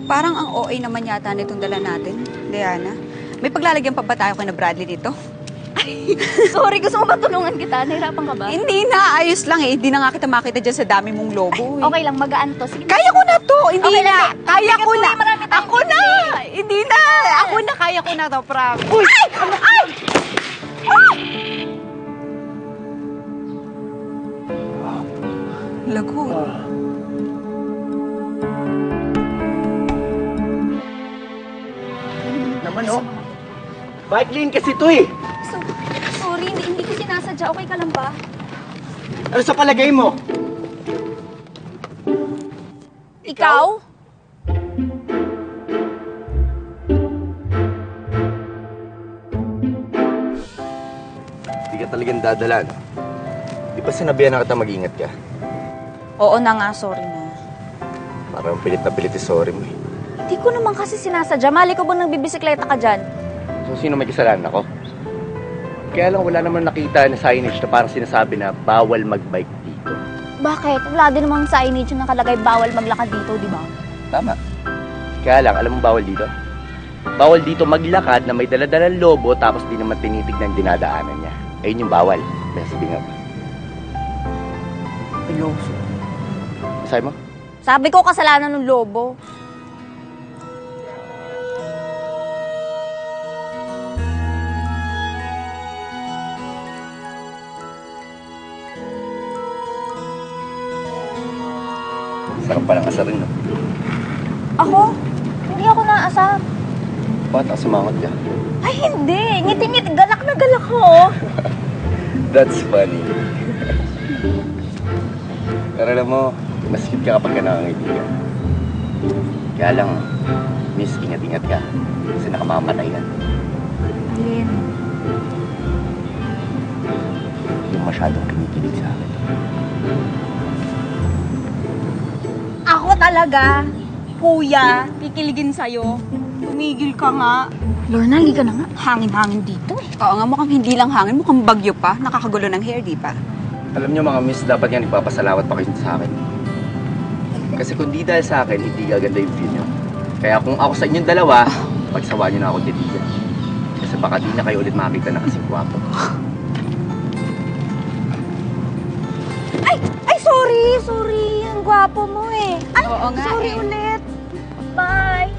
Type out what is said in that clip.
Parang ang OA naman yata nitong dala natin, Diana. May paglalagyan pa ba tayo kay na Bradley dito? Sorry, gusto mo ba tulungan kita? Nahirapan ka ba? Hindi na, ayos lang eh. Hindi na nga kita makita dyan sa dami mong lobo eh. Okay lang, magaan to. Sige, Kaya ko na to! Hindi Okay na! lang, Kaya ko na! marami tayong Ako na! Hindi na! Ako na! Kaya ko na to, promise. Uy! Ay! Lagot. Naman oh. Bike lane kasi to eh. Sorry, hindi ko sinasadya. Okay ka lang ba? Ano sa palagay mo? Ikaw? Hindi ka talagang dadalan. Di ba sinabihan na kita mag-ingat ka? Oo na nga, sorry na. Parang pilit na pilit yung sorry mo eh. Hindi ko naman kasi sinasadya. Mali ko bang nagbibisikleta ka dyan? So sino may kasalanan ako? Kaya lang wala naman nakita na signage na parang sinasabi na bawal mag-bike dito. Bakit? Wala din namang signage yung nakalagay bawal maglakad dito, di ba? Tama. Kaya lang, alam mo bawal dito? Bawal dito maglakad na may daladalang lobo tapos di naman tinitignan dinadaanan niya. Ayun yung bawal. Kaya sabi nga ba? Piloso. Sabi mo? Sabi ko kasalanan ng lobo. Sarap palang asarin, no? Ako? Hindi ako naasar. Bakit ako sumangot ka? Ay, hindi. Ngiti-ngiti. Galak na galak ko. That's funny. Pero alam mo, mas cute ka kapag ka nakangiti ka. Kaya lang, miss, ingat-ingat ka. Kasi nakamamatay yan. Alin? Yung masyadong kinikilig sa akin. Ako talaga, kuya, kikiligin sa'yo. Tumigil ka nga. Lorna, hindi ka na nga. Hangin-hangin dito eh. Oo nga, mukhang hindi lang hangin, mukhang bagyo pa. Nakakagulo ng hair, di pa? Alam niyo mga miss, dapat nga nagpapasalamat pa kayo sa akin. Kasi kung di dahil sa akin, hindi gaganda yung view niyo. Kaya kung ako sa inyong dalawa, pagsawa niyo na ako titigan. Kasi baka di na kayo ulit makita na kasing gwapo. Ay, sorry. Ang gwapo mo eh. Ay, Oo nga sorry eh. ulit. Bye.